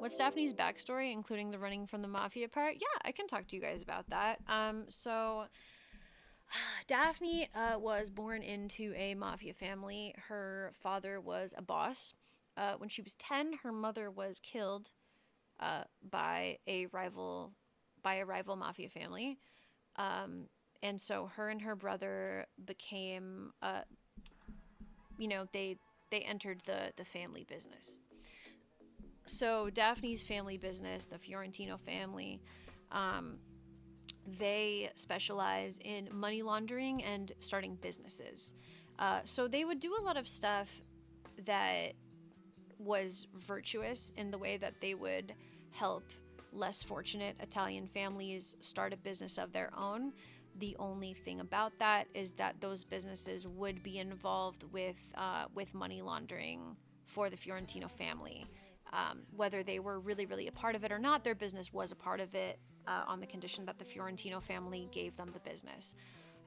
What's Daphne's backstory, including the running from the mafia part? Yeah, I can talk to you guys about that. So Daphne was born into a mafia family. Her father was a boss. When she was 10, her mother was killed by a rival mafia family. And so her and her brother became, they entered the family business. So Daphne's family business, the Fiorentino family, um, they specialize in money laundering and starting businesses. So they would do a lot of stuff that was virtuous in the way that they would help less fortunate Italian families start a business of their own. The only thing about that is that those businesses would be involved with money laundering for the Fiorentino family. Whether they were really, really a part of it or not, their business was a part of it on the condition that the Fiorentino family gave them the business.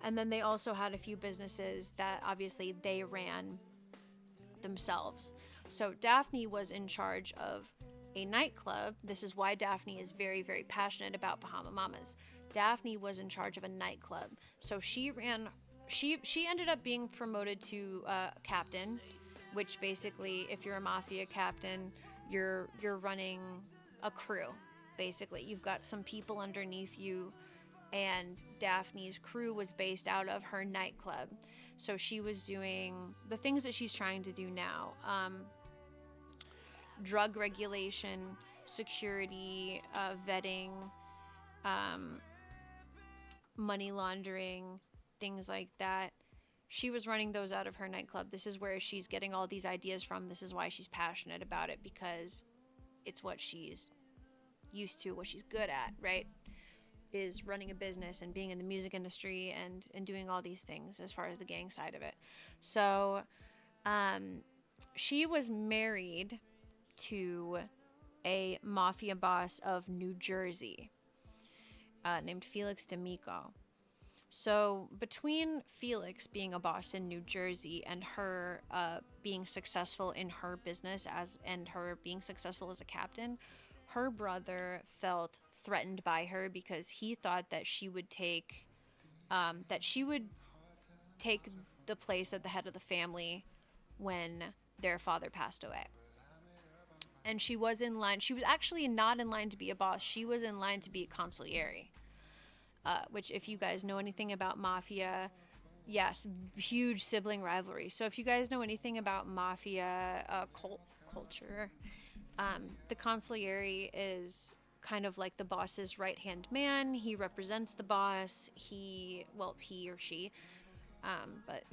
And then they also had a few businesses that obviously they ran themselves. So Daphne was in charge of a nightclub. This is why Daphne is very, very passionate about Bahama Mamas. Daphne was in charge of a nightclub. So she ran. She ended up being promoted to captain, which basically, if you're a mafia captain, you're running a crew. Basically, you've got some people underneath you, and Daphne's crew was based out of her nightclub. So she was doing the things that she's trying to do now: drug regulation, security, vetting, um, money laundering, things like that. She was running those out of her nightclub. This is where she's getting all these ideas from. This is why she's passionate about it, because it's what she's used to, what she's good at, right? Is running a business and being in the music industry and doing all these things as far as the gang side of it. So she was married to a mafia boss of New Jersey named Felix D'Amico. So between Felix being a boss in New Jersey and her being successful in her business and her being successful as a captain, her brother felt threatened by her because he thought that she would take the place of the head of the family when their father passed away. And she was in line. She was actually not in line to be a boss. She was in line to be a consigliere. Which, if you guys know anything about mafia, yes, huge sibling rivalry. So if you guys know anything about mafia culture, the consigliere is kind of like the boss's right-hand man. He represents the boss. He or she, but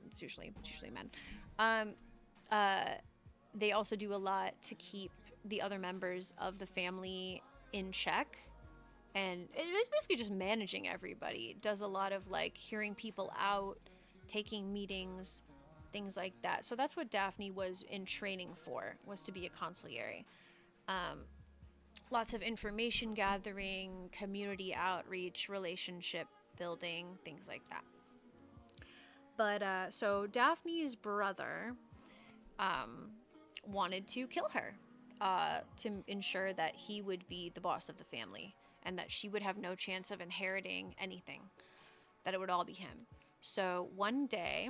it's usually men. Um, they also do a lot to keep the other members of the family in check, and it's basically just managing everybody. It does a lot of like hearing people out, taking meetings, things like that. So that's what Daphne was in training for, was to be a consigliere. Lots of information gathering, community outreach, relationship building, things like that. But so Daphne's brother wanted to kill her to ensure that he would be the boss of the family and that she would have no chance of inheriting anything, that it would all be him. So one day,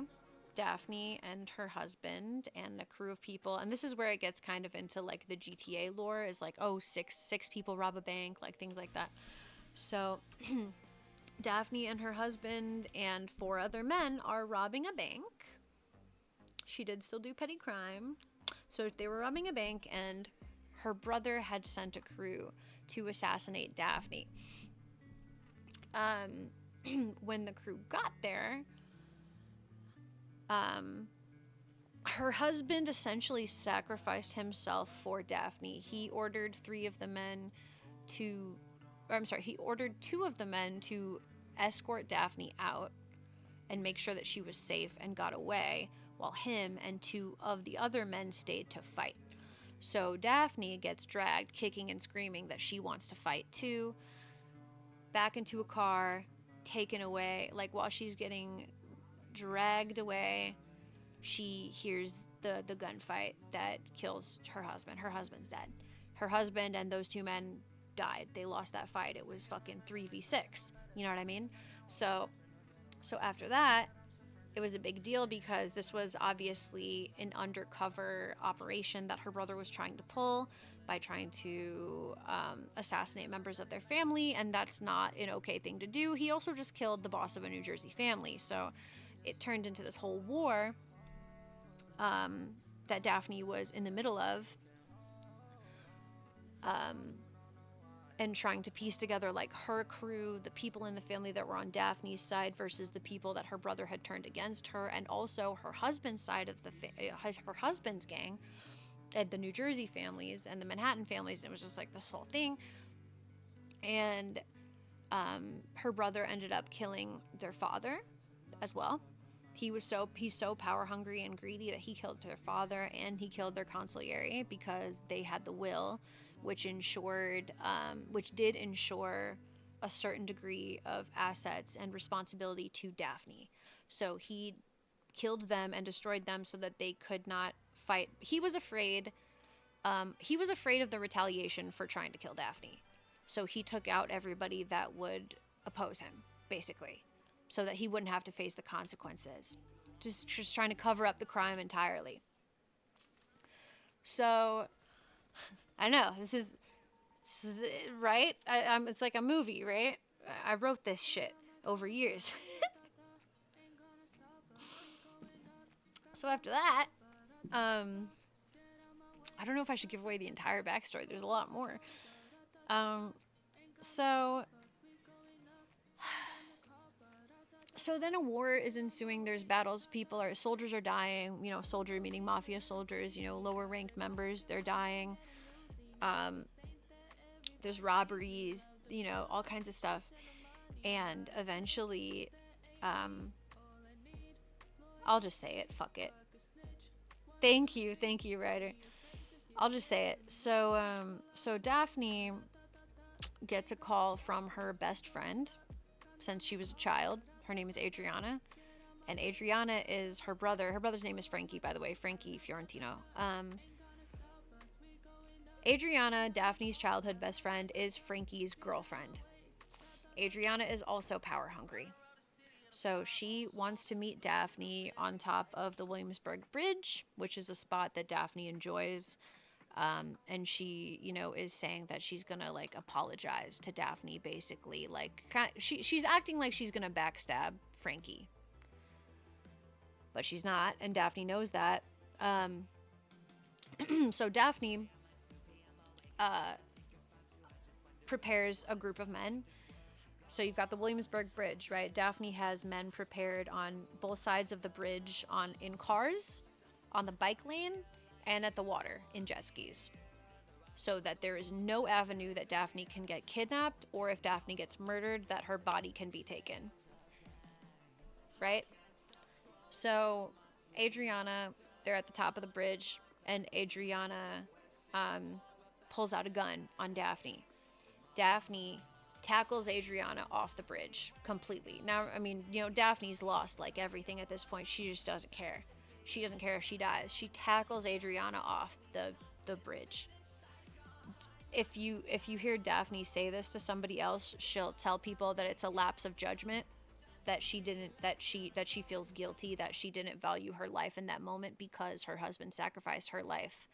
Daphne and her husband and a crew of people, and this is where it gets kind of into like the GTA lore, is like, oh, six people rob a bank, like things like that. So Daphne and her husband and four other men are robbing a bank. She did still do petty crime. So they were robbing a bank, and her brother had sent a crew to assassinate Daphne. When the crew got there, her husband essentially sacrificed himself for Daphne. He ordered he ordered two of the men to escort Daphne out and make sure that she was safe and got away, while him and two of the other men stayed to fight. So Daphne gets dragged, kicking and screaming that she wants to fight too, back into a car, taken away. Like, while she's getting dragged away, she hears the gunfight that kills her husband. Her husband's dead. her husband and those two men died. They lost that fight. It was fucking 3v6. You know what I mean? So after that, it was a big deal because this was obviously an undercover operation that her brother was trying to pull by trying to assassinate members of their family, and that's not an okay thing to do. He also just killed the boss of a New Jersey family, so it turned into this whole war that Daphne was in the middle of, and trying to piece together like her crew, the people in the family that were on Daphne's side versus the people that her brother had turned against her, and also her husband's side of her husband's gang, and the New Jersey families and the Manhattan families. And it was just like this whole thing. And her brother ended up killing their father as well. He's so power hungry and greedy that he killed their father, and he killed their consigliere because they had the will, which did ensure a certain degree of assets and responsibility to Daphne. So he killed them and destroyed them so that they could not fight. He was afraid of the retaliation for trying to kill Daphne. So he took out everybody that would oppose him, basically, so that he wouldn't have to face the consequences. Just trying to cover up the crime entirely. So, I know, this is right? It's like a movie, right? I wrote this shit over years. So after that, I don't know if I should give away the entire backstory. There's a lot more. So then a war is ensuing. There's battles. Soldiers are dying. You know, soldier meaning mafia soldiers. You know, lower ranked members, they're dying. There's robberies. You know, all kinds of stuff. And eventually, I'll just say it. Fuck it. Thank you, writer. I'll just say it. So Daphne gets a call from her best friend since she was a child. Her name is Adriana, and Adriana is her brother. Her brother's name is Frankie, by the way, Frankie Fiorentino. Adriana, Daphne's childhood best friend, is Frankie's girlfriend. Adriana is also power hungry. So she wants to meet Daphne on top of the Williamsburg Bridge, which is a spot that Daphne enjoys. And she, you know, is saying that she's gonna like apologize to Daphne, basically. Like, she's acting like she's gonna backstab Frankie, but she's not, and Daphne knows that. So Daphne prepares a group of men. So you've got the Williamsburg Bridge, right? Daphne has men prepared on both sides of the bridge, in cars, on the bike lane, and at the water in jet skis, so that there is no avenue that Daphne can get kidnapped, or if Daphne gets murdered, that her body can be taken. Right? So Adriana, they're at the top of the bridge, and Adriana pulls out a gun on Daphne. Daphne tackles Adriana off the bridge completely. Now, I mean, you know, Daphne's lost like everything at this point. She just doesn't care. She doesn't care if she dies. She tackles Adriana off the bridge. If you hear Daphne say this to somebody else, she'll tell people that it's a lapse of judgment, that she feels guilty, that she didn't value her life in that moment because her husband sacrificed her life.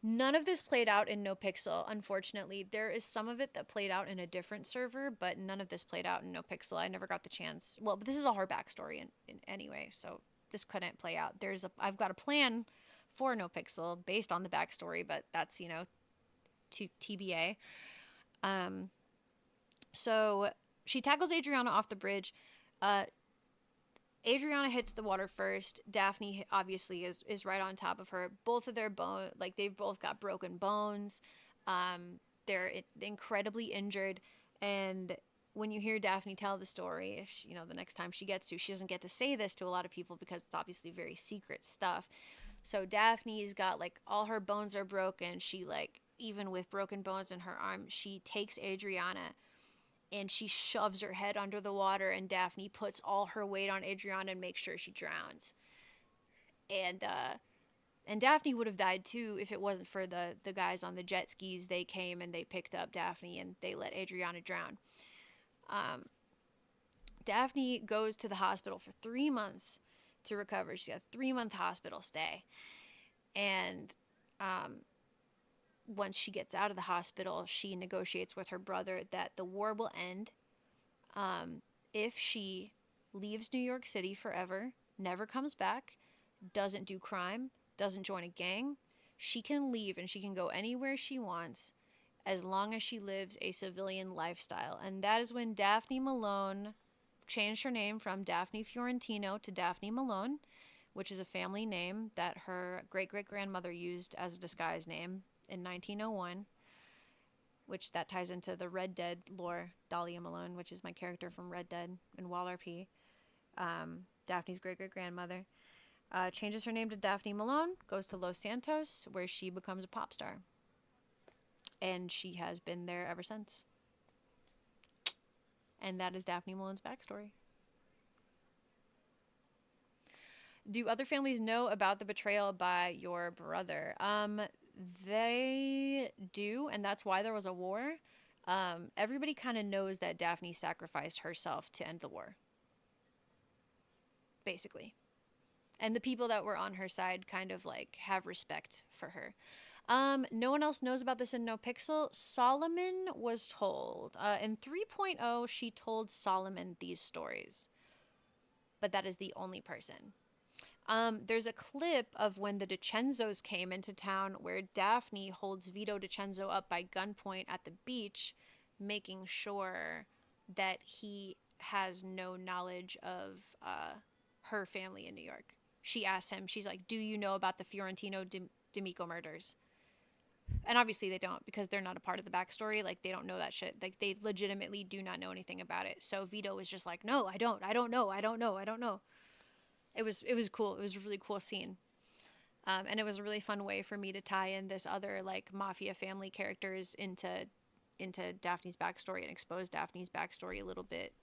None of this played out in NoPixel, unfortunately. There is some of it that played out in a different server, but none of this played out in NoPixel. I never got the chance. Well, but this is all her backstory in anyway, so this couldn't play out. I've got a plan for NoPixel based on the backstory, but that's, you know, to TBA. So she tackles Adriana off the bridge. Adriana hits the water first. Daphne obviously is right on top of her. Both of their they've both got broken bones. They're incredibly injured. And when you hear Daphne tell the story, if she, you know, the next time she gets to, she doesn't get to say this to a lot of people because it's obviously very secret stuff. So Daphne's got like all her bones are broken. She like, even with broken bones in her arm, she takes Adriana and she shoves her head under the water, and Daphne puts all her weight on Adriana and makes sure she drowns. And And Daphne would have died too if it wasn't for the guys on the jet skis. They came and they picked up Daphne and they let Adriana drown. Um, Daphne goes to the hospital for 3 months to recover. She got a 3 month hospital stay. And once she gets out of the hospital, she negotiates with her brother that the war will end if she leaves New York City forever, never comes back, doesn't do crime, doesn't join a gang. She can leave and she can go anywhere she wants as long as she lives a civilian lifestyle. And that is when Daphne Malone changed her name from Daphne Fiorentino to Daphne Malone, which is a family name that her great-great-grandmother used as a disguise name in 1901, which that ties into the Red Dead lore. Dahlia Malone, which is my character from Red Dead and Wild RP, Daphne's great-great-grandmother, changes her name to Daphne Malone, goes to Los Santos, where she becomes a pop star. And she has been there ever since. And that is Daphne Malone's backstory. Do other families know about the betrayal by your brother? They do, and that's why there was a war. Everybody kind of knows that Daphne sacrificed herself to end the war. Basically. And the people that were on her side kind of like have respect for her. No one else knows about this in NoPixel. Solomon was told. In 3.0, she told Solomon these stories. But that is the only person. There's a clip of when the DiCenzos came into town where Daphne holds Vito DiCenzo up by gunpoint at the beach, making sure that he has no knowledge of her family in New York. She asks him, she's like, do you know about the Fiorentino D'Amico murders? And obviously they don't, because they're not a part of the backstory. Like, they don't know that shit. Like, they legitimately do not know anything about it. So Vito was just like, no, I don't know. It was cool. It was a really cool scene. And it was a really fun way for me to tie in this other, like, mafia family characters into Daphne's backstory and expose Daphne's backstory a little bit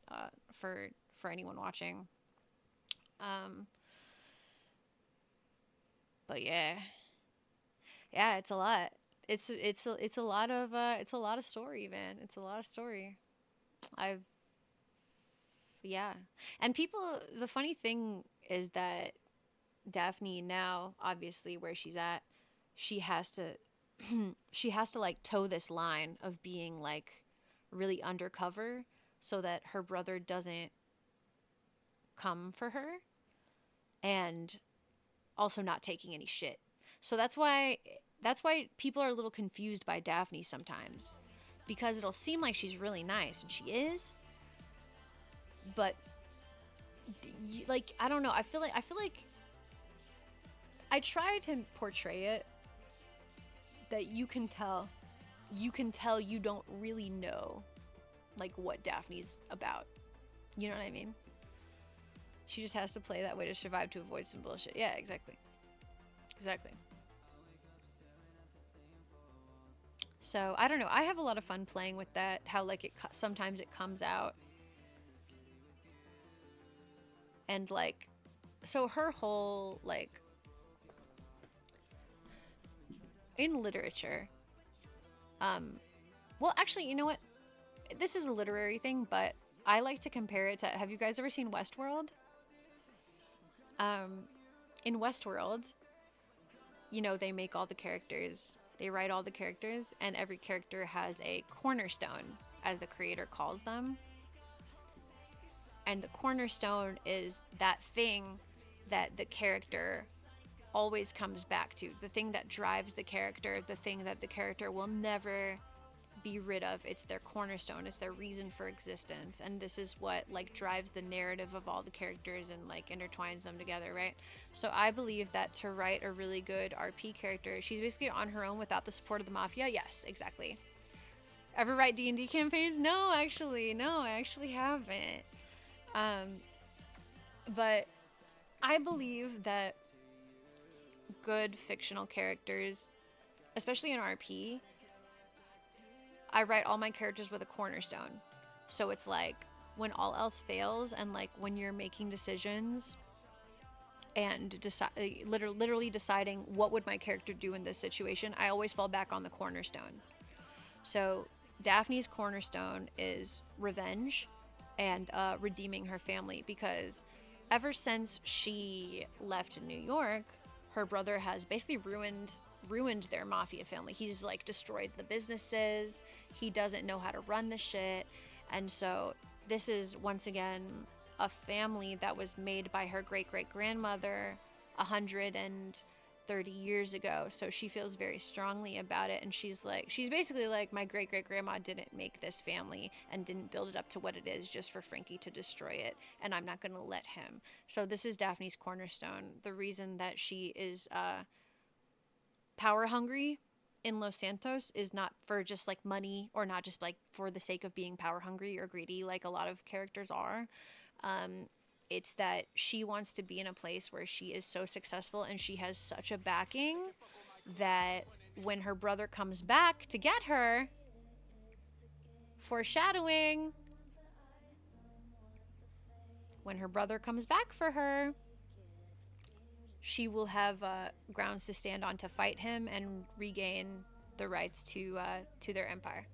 for anyone watching. But yeah, it's a lot. It's a lot of story, man. It's a lot of story. And people. The funny thing is that Daphne now, obviously, where she's at, she has to like toe this line of being like really undercover so that her brother doesn't come for her, and also not taking any shit. So that's why people are a little confused by Daphne sometimes, because it'll seem like she's really nice, and she is, but like, I don't know, I feel like I try to portray it that you can tell you don't really know like what Daphne's about. You know what I mean? She just has to play that way to survive, to avoid some bullshit. Yeah, exactly. So, I don't know. I have a lot of fun playing with that, how like sometimes it comes out. And like, so her whole like, in literature, well, actually, you know what? This is a literary thing, but I like to compare it to, have you guys ever seen Westworld? In Westworld, you know, they make all the characters, they write all the characters, and every character has a cornerstone, as the creator calls them. And the cornerstone is that thing that the character always comes back to, the thing that drives the character, the thing that the character will never be rid of. It's their cornerstone, it's their reason for existence, and this is what like drives the narrative of all the characters and like intertwines them together, right? So I believe that to write a really good RP character, she's basically on her own without the support of the mafia. Yes, exactly. Ever write D&D campaigns? No, I actually haven't. But I believe that good fictional characters, especially in RP, I write all my characters with a cornerstone. So it's like, when all else fails, and like when you're making decisions and literally deciding what would my character do in this situation, I always fall back on the cornerstone. So Daphne's cornerstone is revenge and redeeming her family, because ever since she left New York, her brother has basically ruined their mafia family. He's like destroyed the businesses. He doesn't know how to run the shit. And so this is once again a family that was made by her great great grandmother 130 years ago. So she feels very strongly about it, and she's basically like, my great great grandma didn't make this family and didn't build it up to what it is just for Frankie to destroy it, and I'm not going to let him. So this is Daphne's cornerstone. The reason that she is power hungry in Los Santos is not for just like money, or not just like for the sake of being power hungry or greedy like a lot of characters are. Um, it's that she wants to be in a place where she is so successful and she has such a backing that when her brother comes back to get her, foreshadowing, when her brother comes back for her, she will have grounds to stand on to fight him and regain the rights to their empire.